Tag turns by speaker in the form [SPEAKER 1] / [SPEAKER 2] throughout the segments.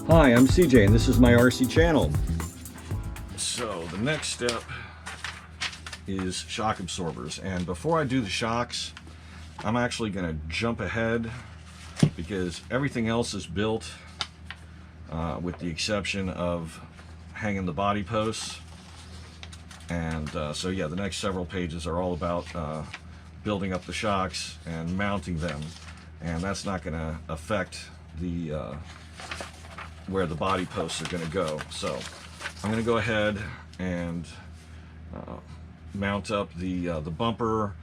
[SPEAKER 1] Hi, I'm CJ and this is my RC channel. So the next step is shock absorbers, and before I do the shocks, I'm actually going to jump ahead because everything else is built with the exception of hanging the body posts. And so yeah, the next several pages are all about building up the shocks and mounting them, and that's not going to affect the where the body posts are going to go. So I'm going to go ahead and mount up the bumper,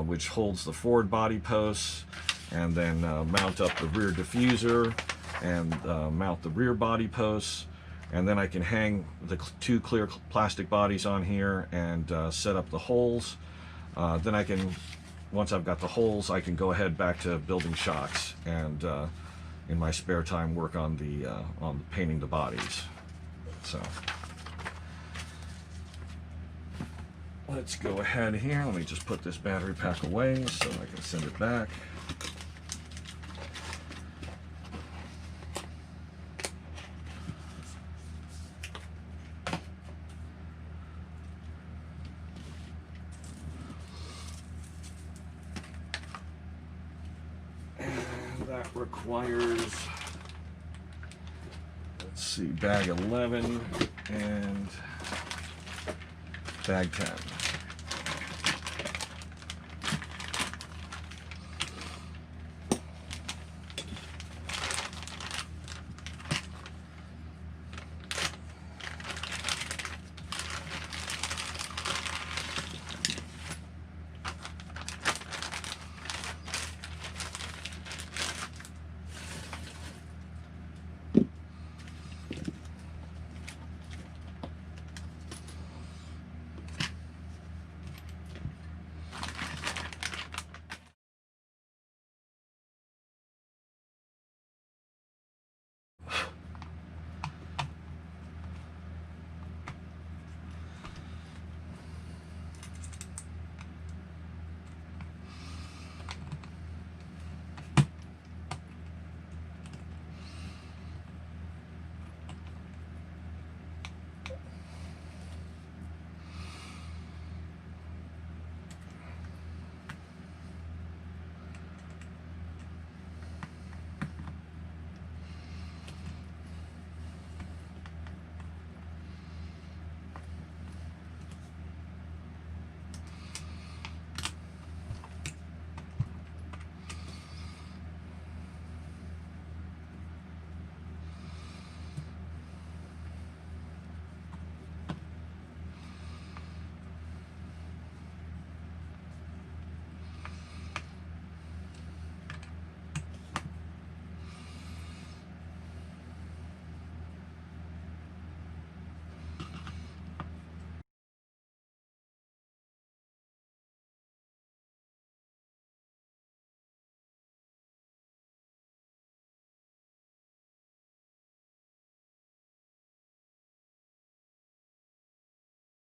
[SPEAKER 1] which holds the forward body posts, and then mount up the rear diffuser and mount the rear body posts, and then I can hang the two clear plastic bodies on here and set up the holes. Then I can, once I've got the holes, I can go ahead back to building shocks and in my spare time work on the painting the bodies. So let's go ahead here. Let me just put this battery pack away so I can send it back. That requires, let's see, bag 11 and bag 10.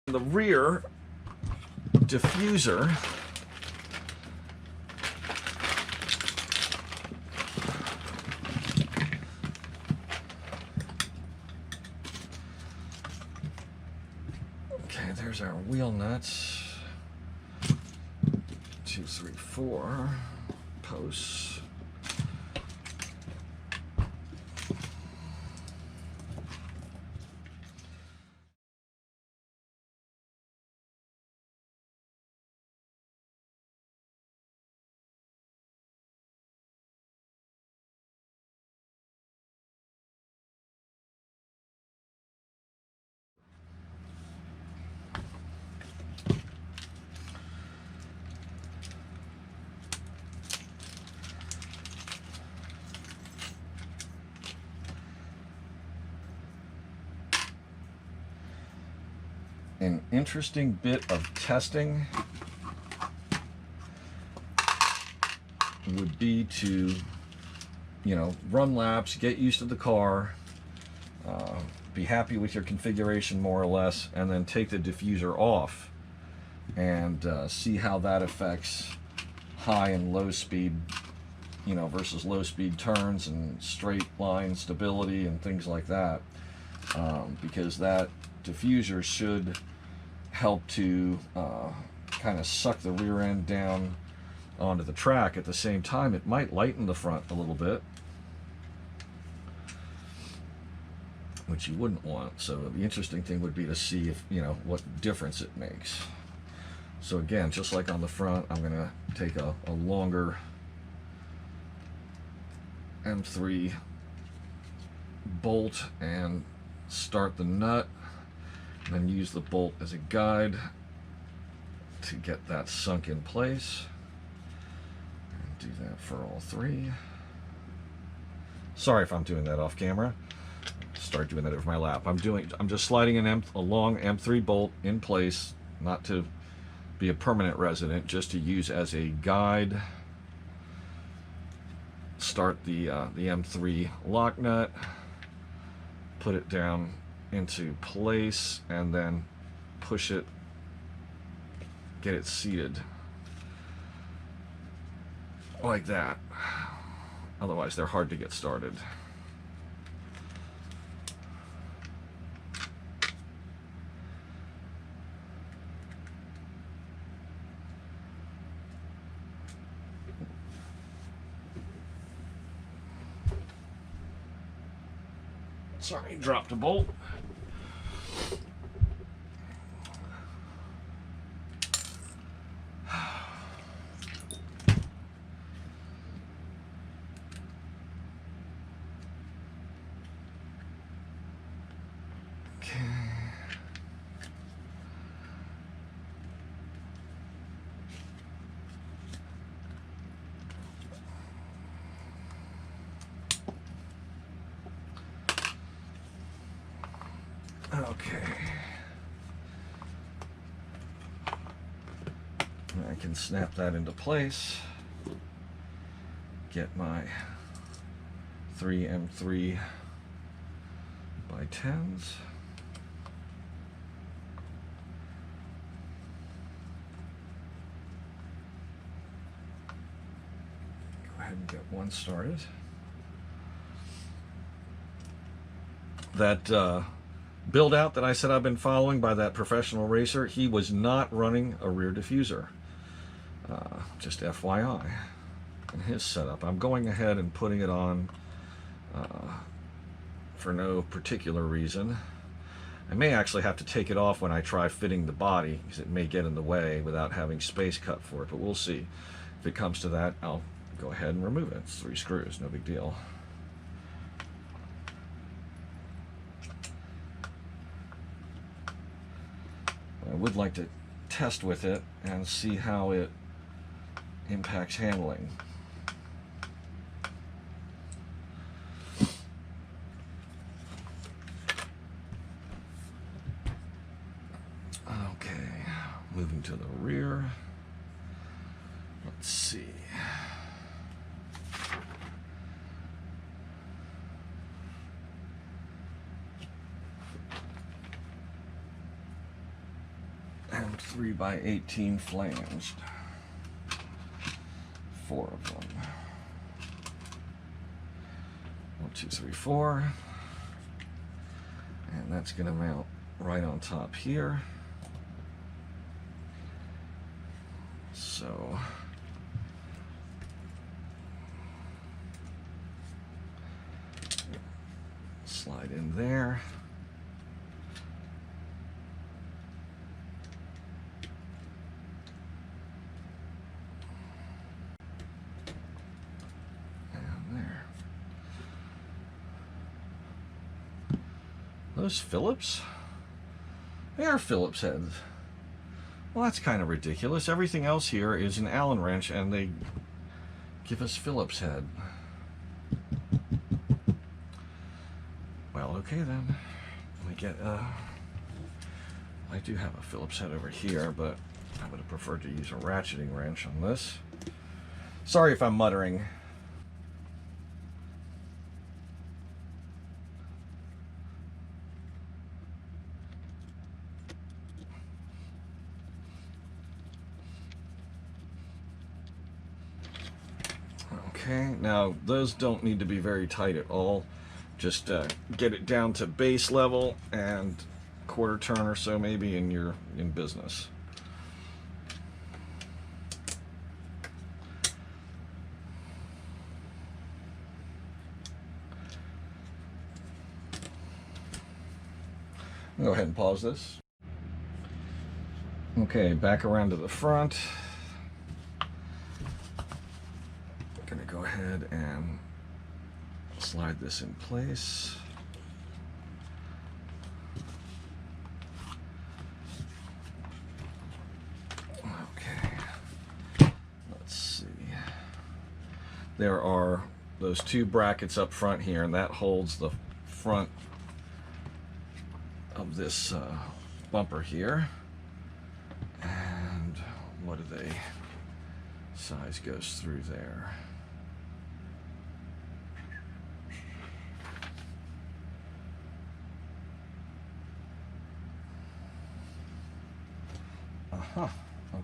[SPEAKER 1] The rear diffuser okay, there's our wheel nuts, 2, 3, 4 posts. An interesting bit of testing would be to, run laps, get used to the car, be happy with your configuration more or less, and then take the diffuser off and see how that affects high and low speed you know, versus low speed turns and straight line stability and things like that, because that diffuser should help to kind of suck the rear end down onto the track. At the same time, it might lighten the front a little bit, which you wouldn't want. So the interesting thing would be to see if, you know, what difference it makes. So again, just like on the front, I'm gonna take a longer M3 bolt and start the nut, and then use the bolt as a guide to get that sunk in place. And do that for all three. Sorry if I'm doing that off camera. Start doing that over my lap. I'm just sliding a long M3 bolt in place, not to be a permanent resident, just to use as a guide. Start the M3 lock nut, put it down into place, and then push it, get it seated like that. Otherwise they're hard to get started. Sorry, dropped a bolt. Okay. I can snap that into place. Get my 3 M3 by 10s. Go ahead and get one started. That build out that I said I've been following by that professional racer, he was not running a rear diffuser. Just FYI. In his setup, I'm going ahead and putting it on for no particular reason. I may actually have to take it off when I try fitting the body, because it may get in the way without having space cut for it, but we'll see. If it comes to that, I'll go ahead and remove it. It's 3 screws, no big deal. I would like to test with it and see how it impacts handling. Okay, moving to the rear. Let's see. And 3 by 18 flanged. 4 of them. 1, 2, 3, 4. And that's going to mount right on top here. So slide in there. Those Phillips? They are Phillips heads. Well, that's kind of ridiculous. Everything else here is an Allen wrench, and they give us Phillips head. Well, okay then. Let me get, I do have a Phillips head over here, but I would have preferred to use a ratcheting wrench on this. Sorry if I'm muttering. Okay, now those don't need to be very tight at all. Just get it down to base level and quarter turn or so maybe, and you're in business. Go ahead and pause this. Okay, back around to the front. I'm gonna go ahead and slide this in place. Okay, let's see. There are those two brackets up front here, and that holds the front of this bumper here. And what do they, size goes through there.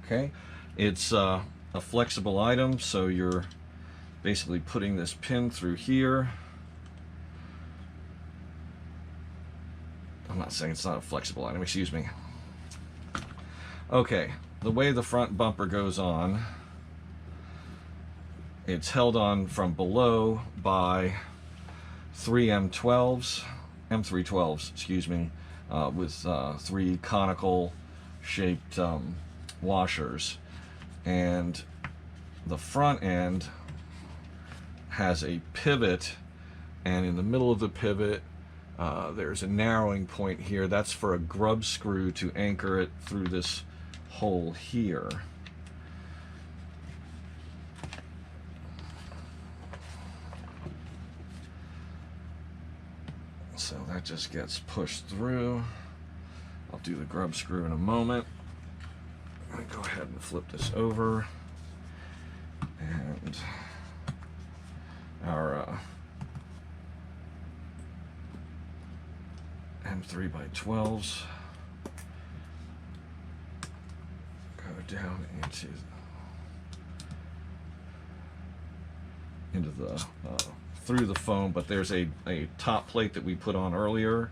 [SPEAKER 1] Okay, it's a flexible item, so you're basically putting this pin through here. I'm not saying it's not a flexible item, excuse me. Okay, the way the front bumper goes on, it's held on from below by three M312s, excuse me, with three conical shaped washers, and the front end has a pivot, and in the middle of the pivot there's a narrowing point here. That's for a grub screw to anchor it through this hole here. So that just gets pushed through. I'll do the grub screw in a moment. I'm going to go ahead and flip this over, and our M3x12s go down into the through the foam, but there's a top plate that we put on earlier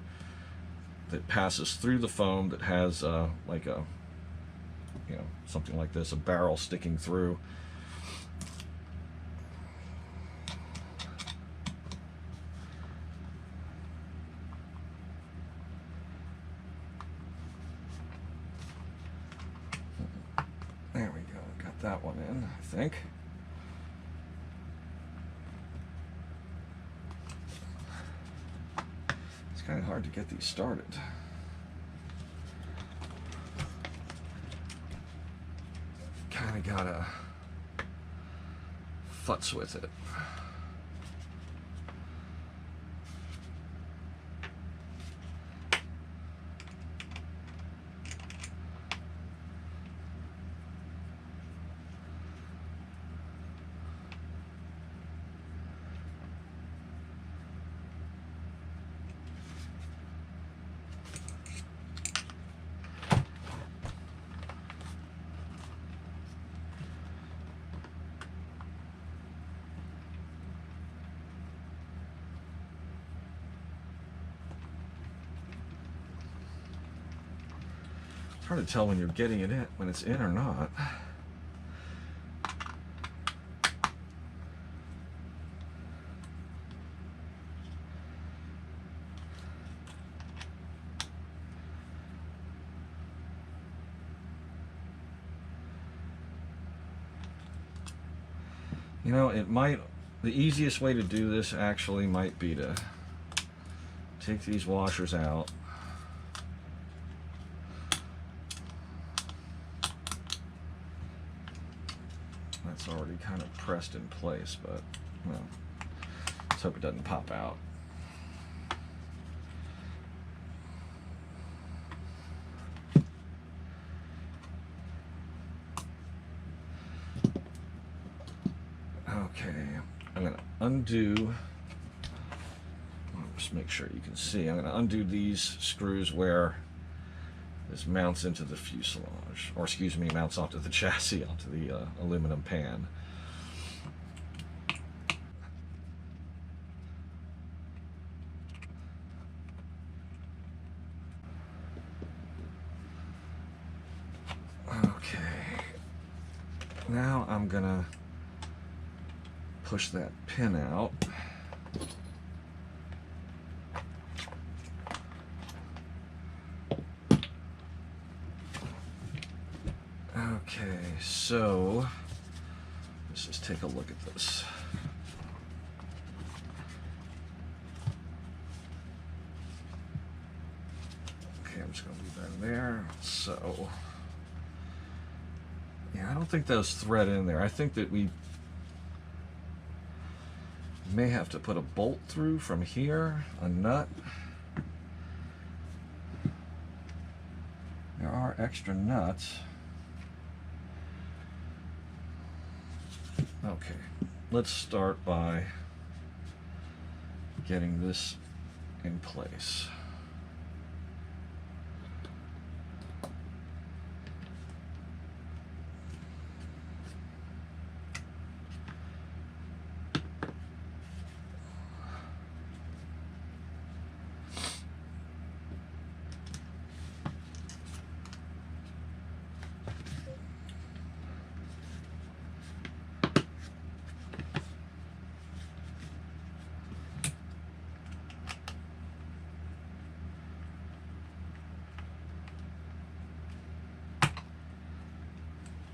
[SPEAKER 1] that passes through the foam that has like a, you know, something like this, a barrel sticking through. There we go, got that one in, I think. It's kind of hard to get these started. Kind of gotta futz with it. Hard to tell when you're getting it in, when it's in or not. You know, it might, the easiest way to do this actually might be to take these washers out. That's already kind of pressed in place, but well, let's hope it doesn't pop out. Okay, I'm going to undo, just make sure you can see, I'm going to undo these screws where this mounts into the fuselage, or excuse me, mounts onto the chassis, onto the aluminum pan. Now I'm gonna push that pin out. Okay, so let's just take a look at this. Okay, I'm just gonna leave that in there. So, yeah, I don't think those thread in there. I think that we may have to put a bolt through from here, a nut. There are extra nuts. Okay, let's start by getting this in place.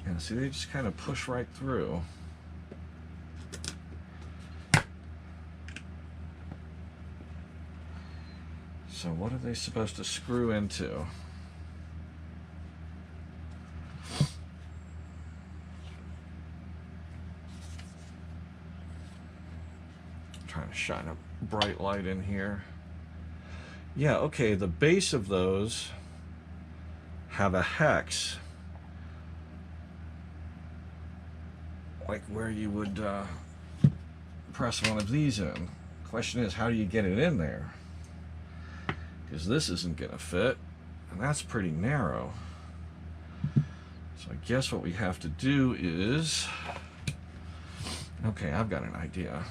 [SPEAKER 1] And see, they just kind of push right through. So what are they supposed to screw into? I'm trying to shine a bright light in here. Yeah, okay, the base of those have a hex, like where you would press one of these in. Question is, how do you get it in there? Because this isn't going to fit, and that's pretty narrow. So I guess what we have to do is, okay, I've got an idea.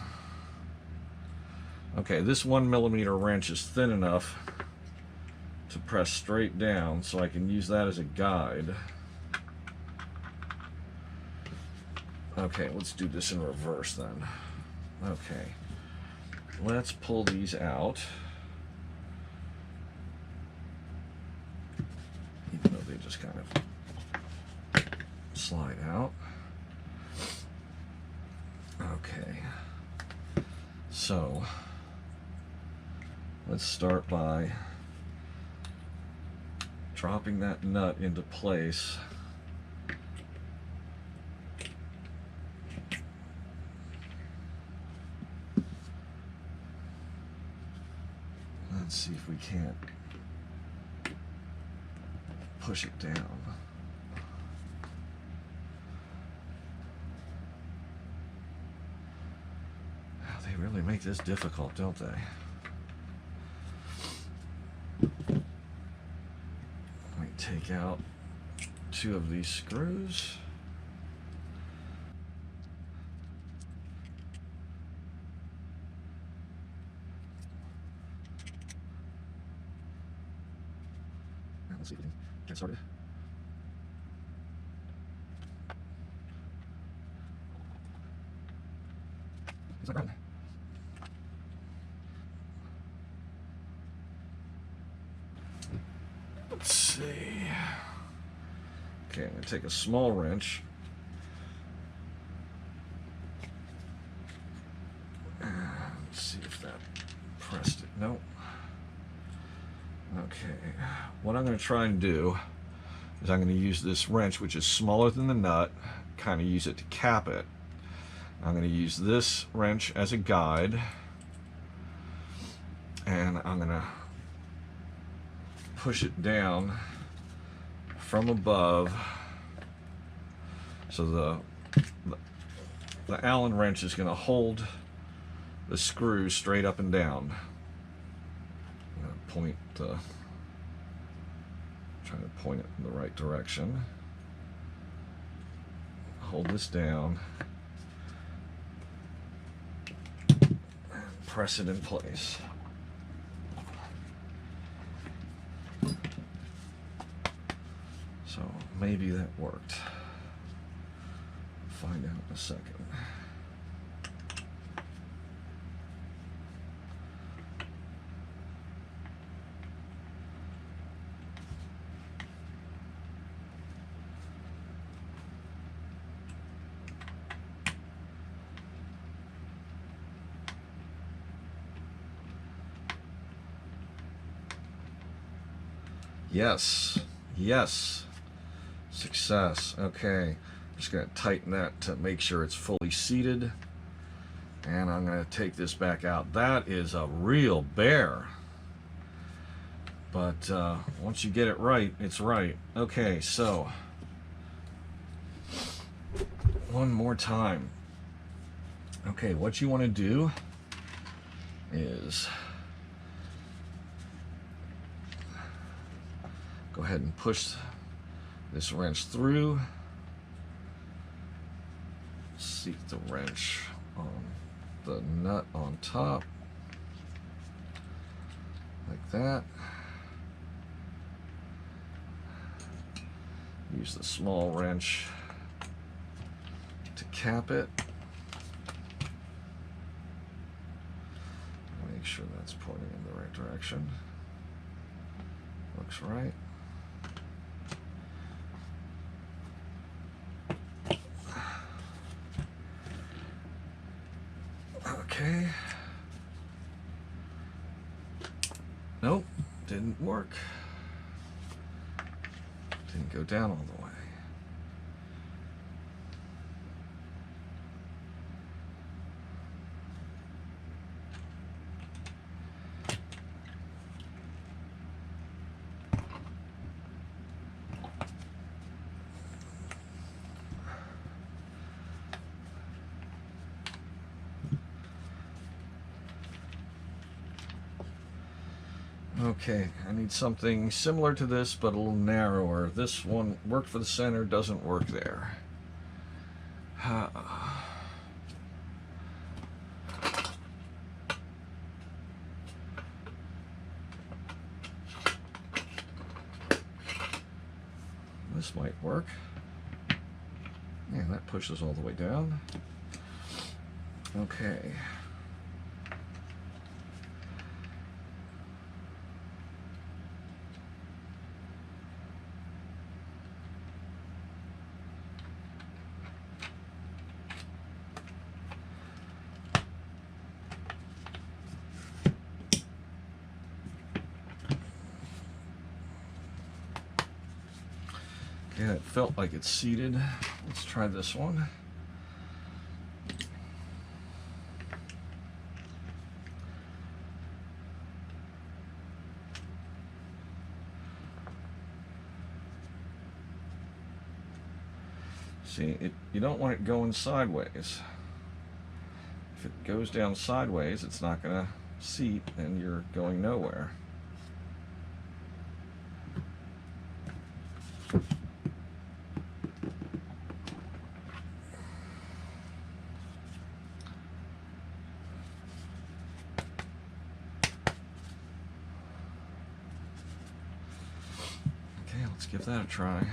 [SPEAKER 1] Okay, this 1mm wrench is thin enough to press straight down, so I can use that as a guide. Okay, let's do this in reverse then. Okay, let's pull these out. Even though they just kind of slide out. Okay, so let's start by dropping that nut into place. Let's see if we can't push it down. They really make this difficult, don't they? Let me take out 2 of these screws. Let's see if we can get started. It's not grabbing. Let's see. Okay, I'm going to take a small wrench. Let's see if that pressed it. Nope. Okay, what I'm going to try and do is I'm going to use this wrench, which is smaller than the nut, kind of use it to cap it. I'm going to use this wrench as a guide, and I'm going to push it down from above, so the Allen wrench is going to hold the screw straight up and down. Point trying to point it in the right direction. Hold this down and press it in place. So maybe that worked. Find out in a second. Yes, yes, success. Okay, just gonna tighten that to make sure it's fully seated, and I'm gonna take this back out. That is a real bear, but once you get it right, it's right. Okay, so one more time. Okay, what you want to do is go ahead and push this wrench through. Seat the wrench on the nut on top, like that. Use the small wrench to cap it. Make sure that's pointing in the right direction. Looks right. Okay. Nope, didn't work. Didn't go down all the way. Okay, I need something similar to this, but a little narrower. This one worked for the center, doesn't work there. This might work. Yeah, that pushes all the way down. Okay. Yeah, it felt like it's seated. Let's try this one. See, you don't want it going sideways. If it goes down sideways, it's not going to seat and you're going nowhere. Okay, let's give that a try.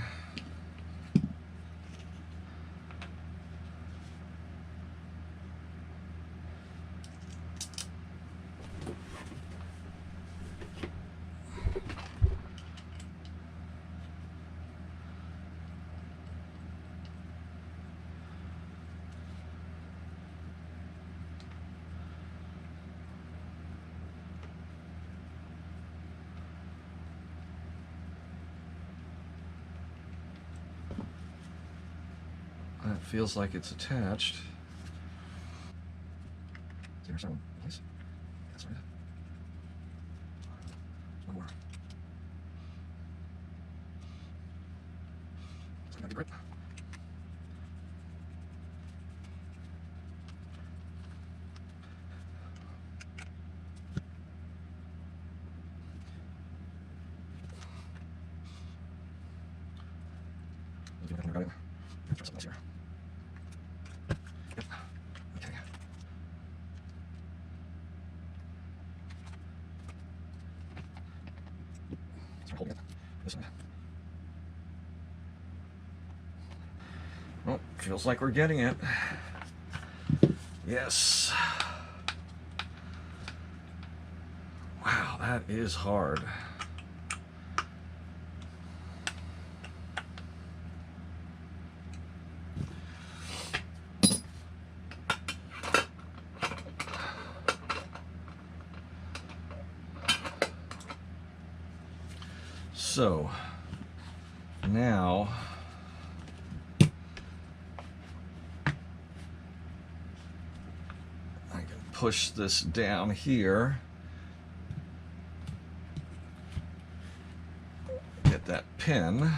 [SPEAKER 1] That feels like it's attached. There's someone, please. That's right. One more. It's gonna be great. Let's see if I can grab it. Let's try something else here. Yep. Okay. Start holding it this way. Well, Feels like we're getting it. Yes. Wow, that is hard. So now I can push this down here, get that pin,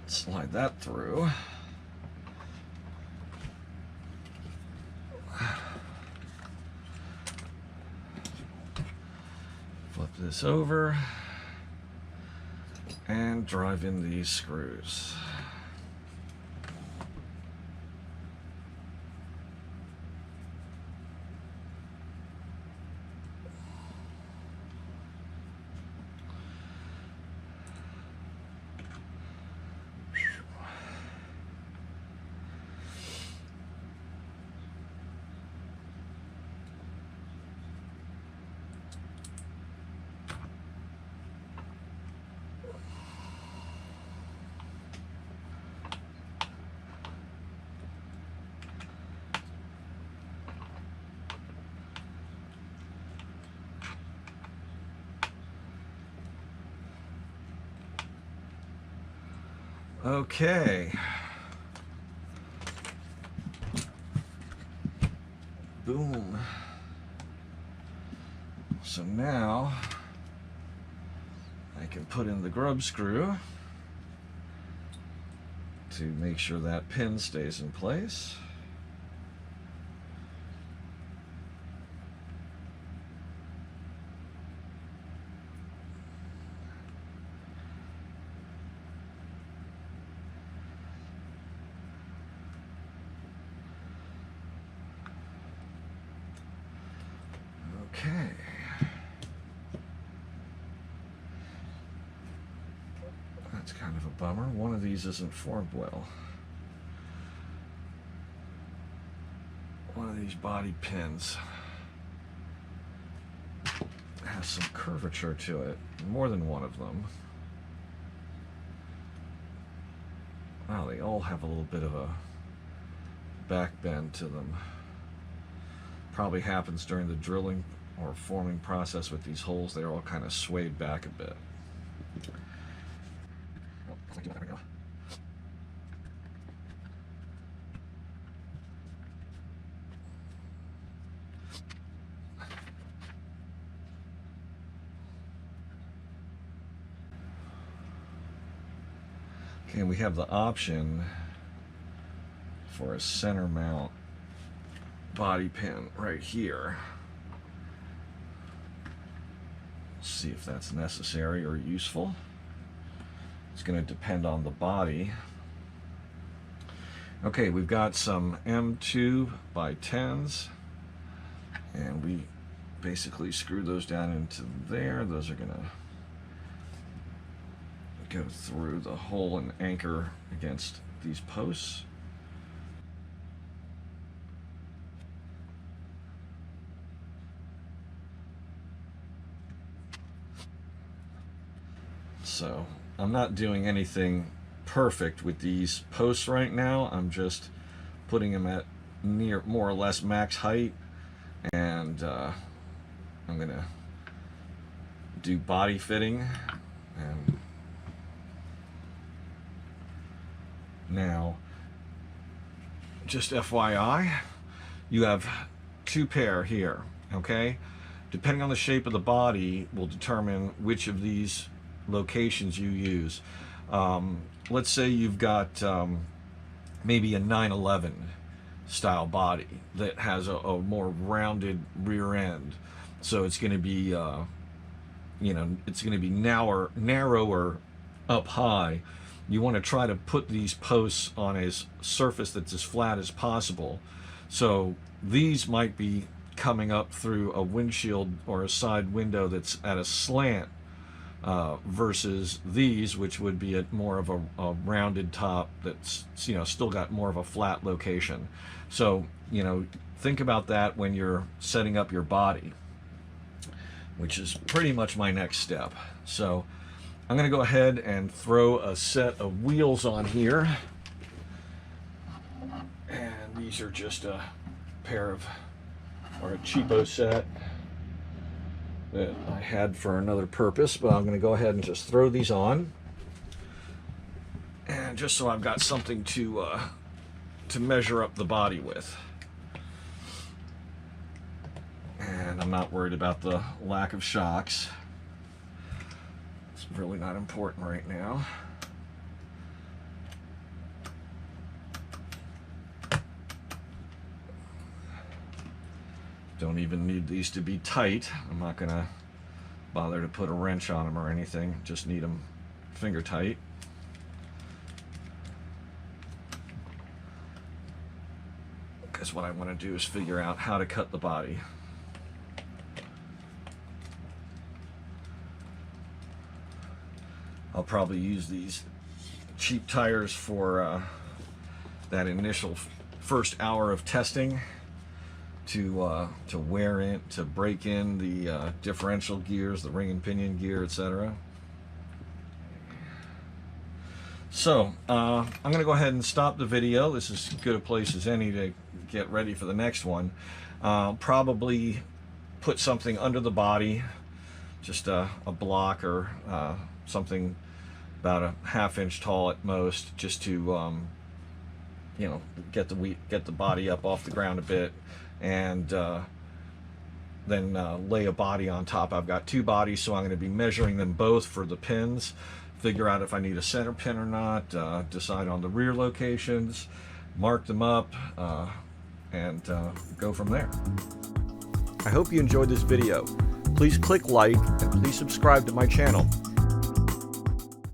[SPEAKER 1] slide that through. Flip this over and drive in these screws. Okay. Boom. So now I can put in the grub screw to make sure that pin stays in place. Okay. That's kind of a bummer. One of these isn't formed well. One of these body pins has some curvature to it. More than one of them. Wow, they all have a little bit of a back bend to them. Probably happens during the drilling or forming process with these holes. They're all kind of swayed back a bit. Oh, there we go. Okay, we have the option for a center mount body pin right here. See if that's necessary or useful. It's going to depend on the body. Okay, we've got some M2 by 10s, and we basically screw those down into there. Those are going to go through the hole and anchor against these posts. So I'm not doing anything perfect with these posts right now. I'm just putting them at near more or less max height, and I'm gonna do body fitting. And now, just FYI, you have two pair here, okay? Depending on the shape of the body will determine which of these locations you use. Let's say you've got maybe a 911 style body that has a more rounded rear end, so it's going to be you know, it's going to be narrower up high. You want to try to put these posts on a surface that's as flat as possible. So these might be coming up through a windshield or a side window that's at a slant versus these, which would be at more of a rounded top that's, you know, still got more of a flat location. So, you know, think about that when you're setting up your body, which is pretty much my next step. So I'm going to go ahead and throw a set of wheels on here. And these are just a pair of, or a cheapo set that I had for another purpose, but I'm going to go ahead and just throw these on. And just so I've got something to measure up the body with. And I'm not worried about the lack of shocks. It's really not important right now. Don't even need these to be tight. I'm not gonna bother to put a wrench on them or anything. Just need them finger tight. Because what I want to do is figure out how to cut the body. I'll probably use these cheap tires for that initial first hour of testing to wear in, to break in the differential gears, the ring and pinion gear, etc. So I'm going to go ahead and stop the video. This is as good a place as any to get ready for the next one. Probably put something under the body, just a block or something about a ½ inch tall at most, just to you know, get the body up off the ground a bit, and then lay a body on top. I've got two bodies, so I'm going to be measuring them both for the pins, figure out if I need a center pin or not, decide on the rear locations, mark them up, and go from there. I hope you enjoyed this video. Please click like and please subscribe to my channel.